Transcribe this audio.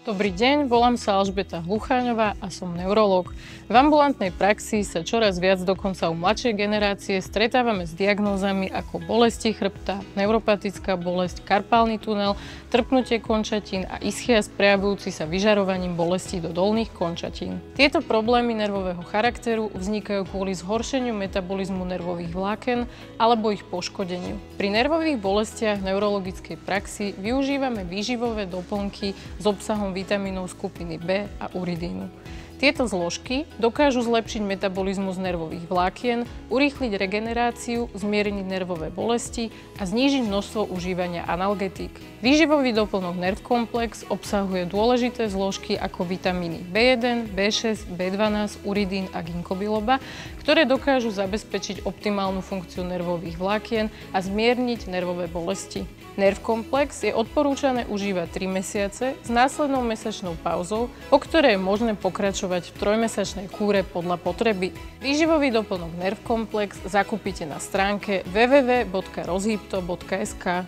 Dobrý deň, volám sa Alžbeta Hlucháňová a som neurológ. V ambulantnej praxi sa čoraz viac, dokonca u mladšej generácie, stretávame s diagnózami ako bolesti chrbta, neuropatická bolesť, karpálny tunel, trpnutie končatín a ischias prejavujúci sa vyžarovaním bolestí do dolných končatín. Tieto problémy nervového charakteru vznikajú kvôli zhoršeniu metabolizmu nervových vláken alebo ich poškodeniu. Pri nervových bolestiach v neurologickej praxi využívame výživové doplnky s obsahom vitamínov skupiny B a uridínu. Tieto zložky dokážu zlepšiť metabolizmus nervových vlákien, urýchliť regeneráciu, zmierniť nervové bolesti a znížiť množstvo užívania analgetík. Výživový doplnok Nerv Komplex obsahuje dôležité zložky ako vitamíny B1, B6, B12, uridín a ginkgo biloba, ktoré dokážu zabezpečiť optimálnu funkciu nervových vlákien a zmierniť nervové bolesti. Nerv Komplex je odporúčané užívať 3 mesiace s následnou mesačnou pauzou, po ktorej je možné pokračovať v 3-mesačnej kúre podľa potreby. Výživový doplnok Nerv Komplex zakúpite na stránke www.rozhybto.sk.